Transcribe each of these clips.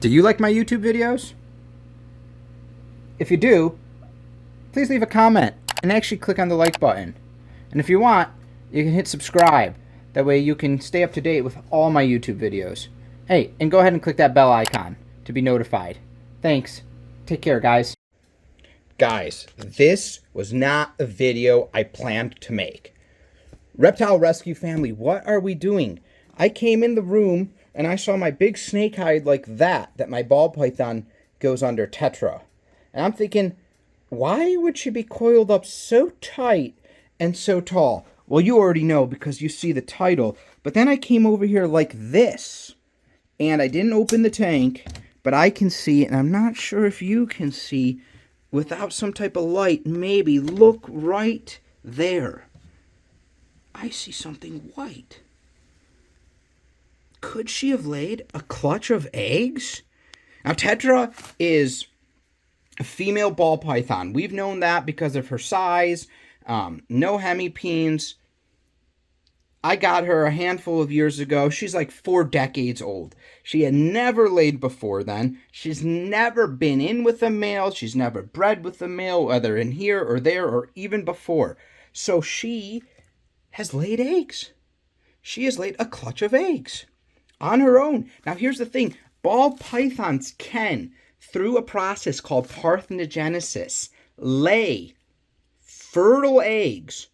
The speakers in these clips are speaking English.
Do you like my YouTube videos? If you do, please leave a comment and actually click on the like button. And if you want, you can hit subscribe. That way you can stay up to date with all my YouTube videos. Hey, and go ahead and click that bell icon to be notified. Thanks. Take care, guys. Guys, this was not a video I planned to make. Reptile Rescue family, what are we doing? I came in the room and I saw my big snake hide like that my ball python goes under, Tetra. And I'm thinking, why would she be coiled up so tight and so tall? Well, you already know because you see the title. But then I came over here like this. And I didn't open the tank, but I can see, and I'm not sure if you can see, without some type of light, maybe look right there. I see something white. Could she have laid a clutch of eggs? Now, Tetra is a female ball python. We've known that because of her size, no hemipenes. I got her a handful of years ago. She's like 4 decades old. She had never laid before then. She's never been in with a male. She's never bred with a male, whether in here or there or even before. So she has laid eggs. She has laid a clutch of eggs on her own. Now, here's the thing. Ball pythons can, through a process called Parthenogenesis, lay fertile eggs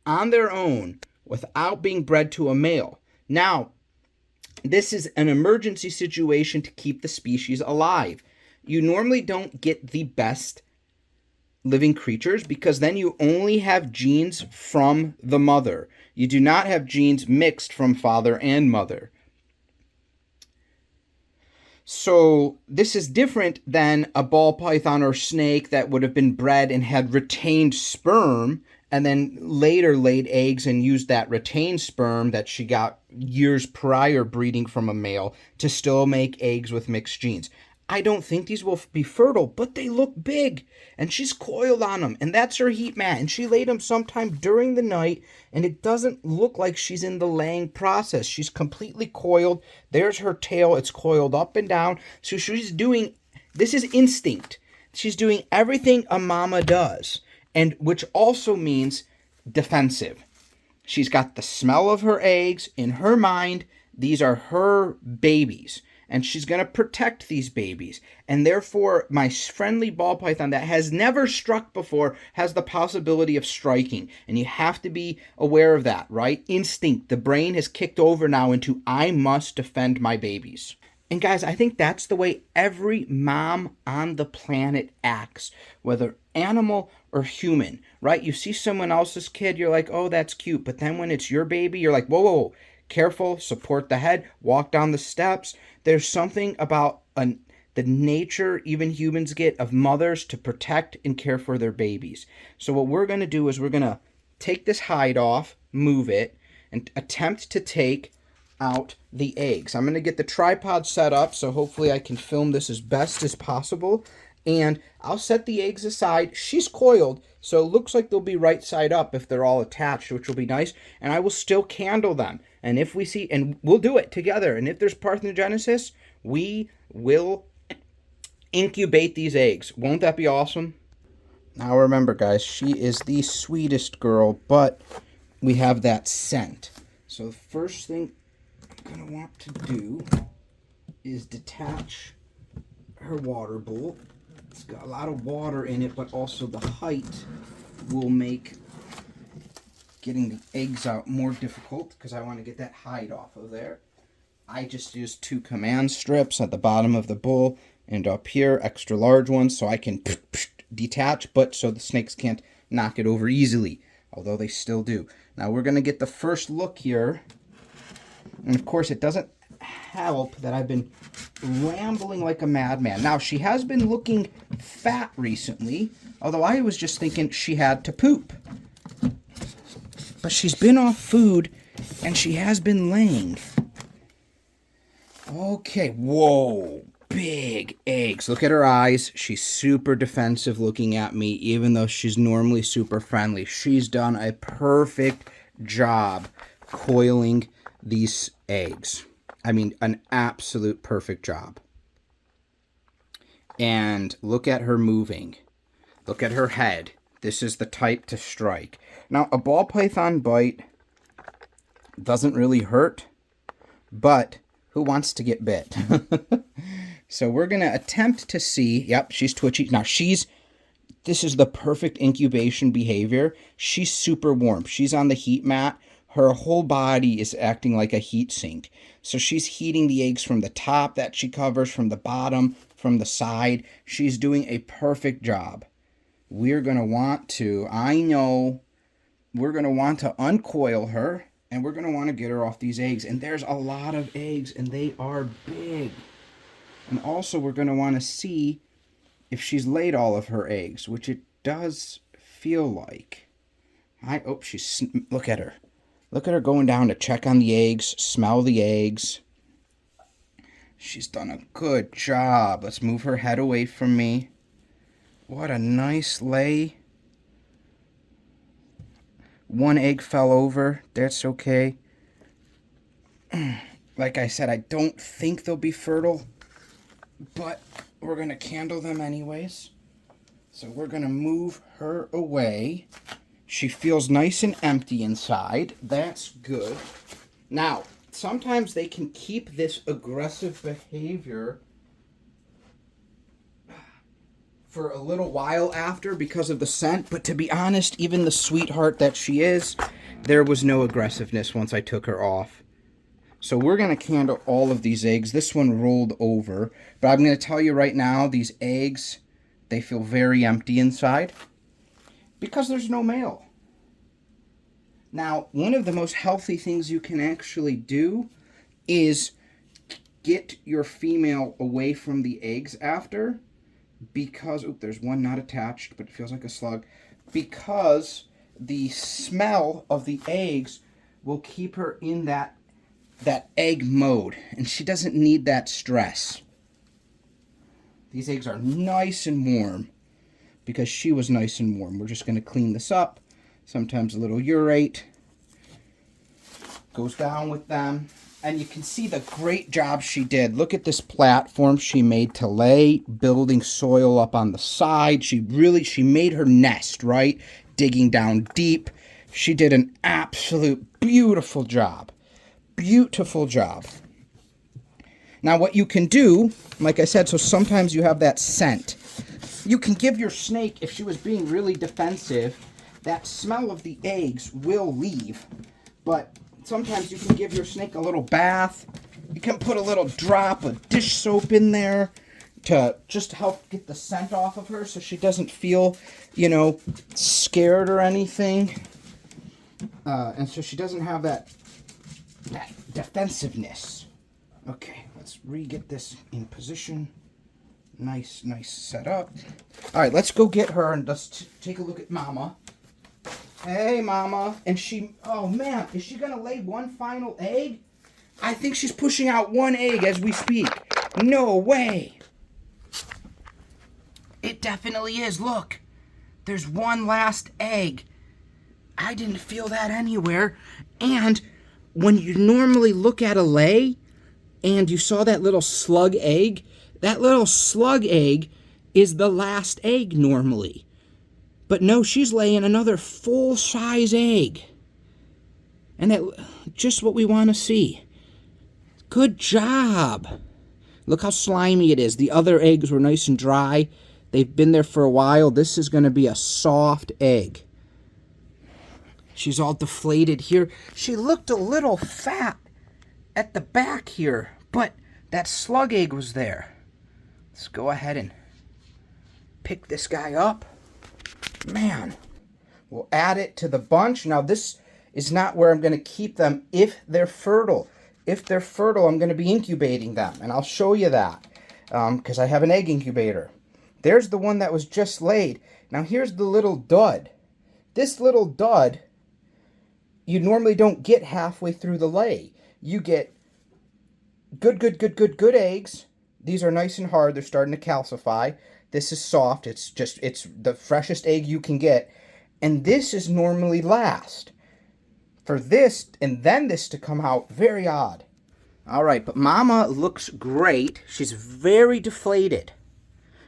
on their own without being bred to a male. Now, this is an emergency situation to keep the species alive. You normally don't get the best living creatures because then you only have genes from the mother. You do not have genes mixed from father and mother. So this is different than a ball python or snake that would have been bred and had retained sperm and then later laid eggs and used that retained sperm that she got years prior breeding from a male to still make eggs with mixed genes. I don't think these will be fertile, but they look big. And she's coiled on them, and that's her heat mat. And she laid them sometime during the night, and it doesn't look like she's in the laying process. She's completely coiled. There's her tail. It's coiled up and down. So she's doing, this is instinct. She's doing everything a mama does, and which also means defensive. She's got the smell of her eggs in her mind. These are her babies. And she's going to protect these babies. And therefore, my friendly ball python that has never struck before has the possibility of striking. And you have to be aware of that, right? Instinct. The brain has kicked over now into, I must defend my babies. And guys, I think that's the way every mom on the planet acts, whether animal or human, right? You see someone else's kid, you're like, oh, that's cute. But then when it's your baby, you're like, whoa, whoa, whoa. Careful, support the head, walk down the steps. There's something about the nature even humans get of mothers to protect and care for their babies. So what we're going to do is we're going to take this hide off, move it, and attempt to take out the eggs. I'm going to get the tripod set up, so hopefully I can film this as best as possible. And I'll set the eggs aside. She's coiled, so it looks like they'll be right side up if they're all attached, which will be nice. And I will still candle them. And if we see, and we'll do it together. And if there's parthenogenesis, we will incubate these eggs. Won't that be awesome? Now remember, guys, she is the sweetest girl, but we have that scent. So the first thing I'm going to want to do is detach her water bowl. It's got a lot of water in it, but also the height will make getting the eggs out more difficult because I want to get that hide off of there. I just used 2 command strips at the bottom of the bowl and up here, extra large ones, so I can detach, but so the snakes can't knock it over easily, although they still do. Now we're going to get the first look here, and of course it doesn't help that I've been rambling like a madman. Now, she has been looking fat recently, although I was just thinking she had to poop. But she's been off food, and she has been laying. Okay, whoa, big eggs. Look at her eyes. She's super defensive looking at me, even though she's normally super friendly. She's done a perfect job coiling these eggs. I mean, an absolute perfect job. And look at her moving. Look at her head. This is the type to strike. Now, a ball python bite doesn't really hurt, but who wants to get bit? So we're going to attempt to see. Yep, she's twitchy. Now, this is the perfect incubation behavior. She's super warm. She's on the heat mat. Her whole body is acting like a heat sink. So she's heating the eggs from the top that she covers, from the bottom, from the side. She's doing a perfect job. We're going to want to, we're going to want to uncoil her, and we're going to want to get her off these eggs. And there's a lot of eggs, and they are big. And also we're going to want to see if she's laid all of her eggs, which it does feel like. Look at her. Look at her going down to check on the eggs, smell the eggs. She's done a good job. Let's move her head away from me. What a nice lay. One egg fell over. That's okay. Like I said, I don't think they'll be fertile, but we're going to candle them anyways. So we're going to move her away. She feels nice and empty inside. That's good. Now, sometimes they can keep this aggressive behavior for a little while after because of the scent, but to be honest, even the sweetheart that she is, there was no aggressiveness once I took her off. So we're going to candle all of these eggs. This one rolled over, but I'm going to tell you right now, these eggs, they feel very empty inside because there's no male. Now, one of the most healthy things you can actually do is get your female away from the eggs after, because, there's one not attached, but it feels like a slug, because the smell of the eggs will keep her in that egg mode, and she doesn't need that stress. These eggs are nice and warm because she was nice and warm. We're just going to clean this up. Sometimes a little urate goes down with them. And you can see the great job she did. Look at this platform she made to lay, building soil up on the side. She made her nest, right? Digging down deep. She did an absolute beautiful job. Beautiful job. Now what you can do, like I said, so sometimes you have that scent. You can give your snake, if she was being really defensive, that smell of the eggs will leave. But sometimes you can give your snake a little bath. You can put a little drop of dish soap in there to just help get the scent off of her so she doesn't feel, scared or anything. And so she doesn't have that defensiveness. Okay, let's re-get this in position. Nice setup. All right, let's go get her and just take a look at Mama. Hey, Mama. And oh man, is she gonna lay one final egg? I think she's pushing out one egg as we speak. No way. It definitely is. Look, there's one last egg. I didn't feel that anywhere. And when you normally look at a lay and you saw that little slug egg, that little slug egg is the last egg normally. But no, she's laying another full-size egg. And that's just what we want to see. Good job. Look how slimy it is. The other eggs were nice and dry. They've been there for a while. This is going to be a soft egg. She's all deflated here. She looked a little fat at the back here, but that slug egg was there. Let's go ahead and pick this guy up. Man, we'll add it to the bunch. Now, this is not where I'm going to keep them if they're fertile. If they're fertile, I'm going to be incubating them, and I'll show you that because I have an egg incubator. There's the one that was just laid. Now, here's the little dud. This little dud, you normally don't get halfway through the lay. You get good eggs. These are nice and hard. They're starting to calcify. This is soft. It's the freshest egg you can get. And this is normally last. For this and then this to come out, very odd. All right, but Mama looks great. She's very deflated.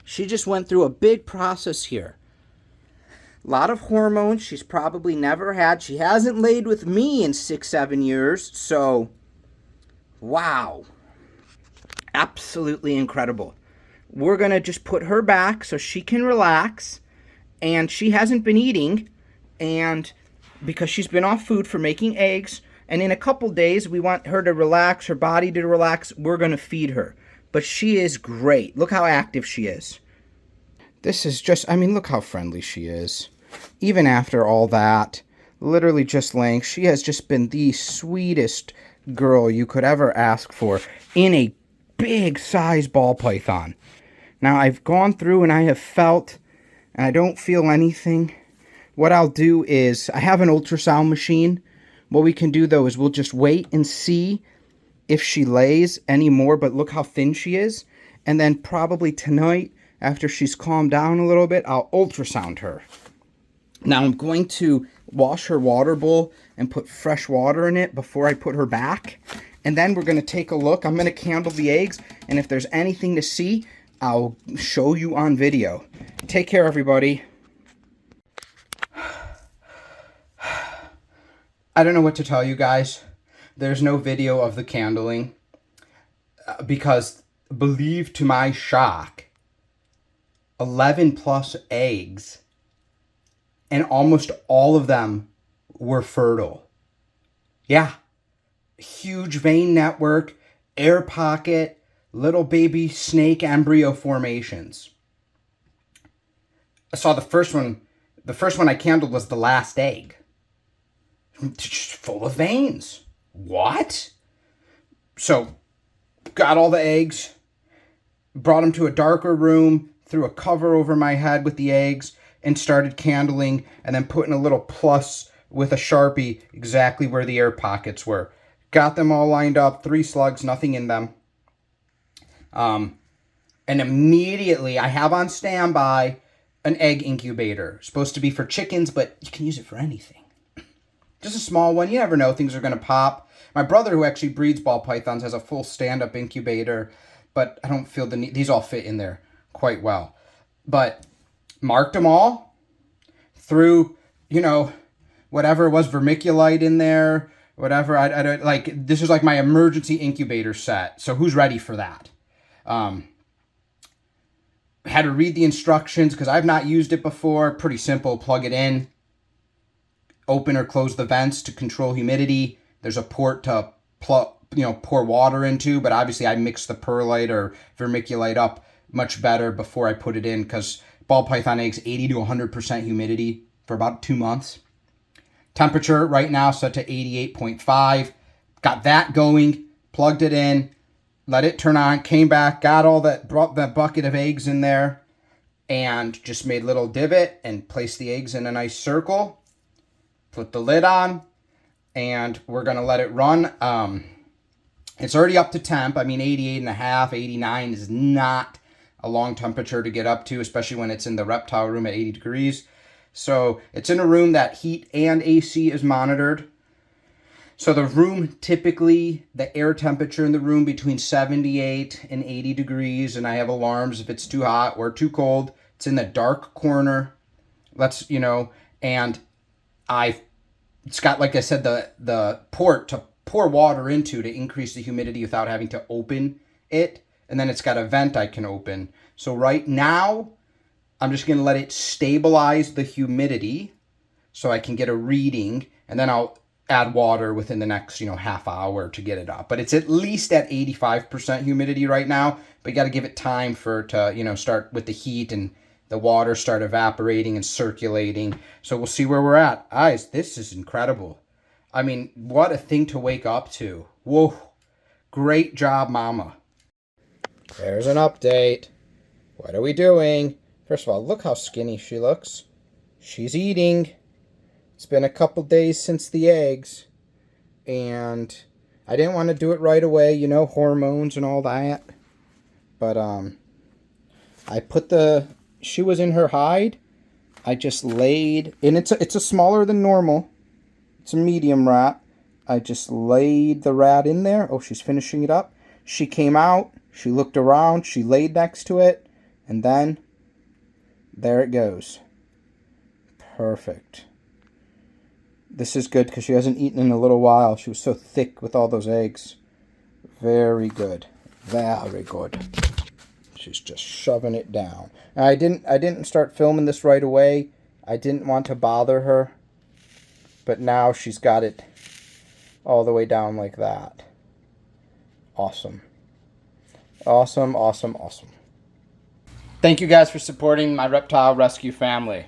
She just went through a big process here. A lot of hormones she's probably never had. She hasn't laid with me in 6-7 years, so wow. Absolutely incredible. We're going to just put her back so she can relax, and she hasn't been eating, and because she's been off food for making eggs, and in a couple days we want her to relax, her body to relax. We're going to feed her. But she is great. Look how active she is. This is just, I mean, look how friendly she is. Even after all that, literally just laying, she has just been the sweetest girl you could ever ask for in a big size ball python. Now, I've gone through and I have felt, and I don't feel anything. What I'll do is, I have an ultrasound machine. What we can do, though, is we'll just wait and see if she lays anymore, but look how thin she is. And then probably tonight, after she's calmed down a little bit, I'll ultrasound her. Now, I'm going to wash her water bowl and put fresh water in it before I put her back. And then we're going to take a look. I'm going to candle the eggs, and if there's anything to see, I'll show you on video. Take care, everybody. I don't know what to tell you guys. There's no video of the candling because, believe to my shock, 11 plus eggs, and almost all of them were fertile. Yeah. Huge vein network, air pocket, little baby snake embryo formations. I saw the first one I candled was the last egg. Full of veins. What? So, got all the eggs, brought them to a darker room, threw a cover over my head with the eggs, and started candling, and then putting a little plus with a Sharpie exactly where the air pockets were. Got them all lined up, 3 slugs, nothing in them. And immediately, I have on standby an egg incubator. Supposed to be for chickens, but you can use it for anything. Just a small one. You never know. Things are going to pop. My brother, who actually breeds ball pythons, has a full stand-up incubator, but I don't feel the need. These all fit in there quite well. But marked them all. Threw, whatever it was, vermiculite in there, whatever. I don't like. This is like my emergency incubator set. So who's ready for that? Had to read the instructions because I've not used it before. Pretty simple. Plug it in. Open or close the vents to control humidity. There's a port to pour water into, but obviously I mix the perlite or vermiculite up much better before I put it in because ball python eggs 80 to 100% humidity for about 2 months. Temperature right now set to 88.5. Got that going, plugged it in, let it turn on, came back, got all that, brought that bucket of eggs in there, and just made a little divot and placed the eggs in a nice circle. Put the lid on, and we're going to let it run. It's already up to temp. I mean, 88.5, 89 is not a long temperature to get up to, especially when it's in the reptile room at 80 degrees. So it's in a room that heat and AC is monitored. So the room, typically, the air temperature in the room between 78 and 80 degrees, and I have alarms if it's too hot or too cold. It's in the dark corner. And it's got, like I said, the port to pour water into to increase the humidity without having to open it. And then it's got a vent I can open. So right now, I'm just going to let it stabilize the humidity so I can get a reading. And then I'll add water within the next, half hour to get it up. But it's at least at 85% humidity right now. But you got to give it time for it to, start with the heat and the water start evaporating and circulating. So we'll see where we're at. Guys, this is incredible. I mean, what a thing to wake up to. Whoa. Great job, Mama. There's an update. What are we doing? First of all, look how skinny she looks. She's eating. It's been a couple days since the eggs. And I didn't want to do it right away, hormones and all that. But I put she was in her hide. I just laid, and it's a smaller than normal. It's a medium rat. I just laid the rat in there. Oh, she's finishing it up. She came out. She looked around. She laid next to it. And then, there it goes. Perfect. This is good because she hasn't eaten in a little while. She was so thick with all those eggs. Very good. Very good. She's just shoving it down. Now, I didn't start filming this right away. I didn't want to bother her. But now she's got it all the way down like that. Awesome. Awesome, awesome, awesome. Thank you guys for supporting my reptile rescue family.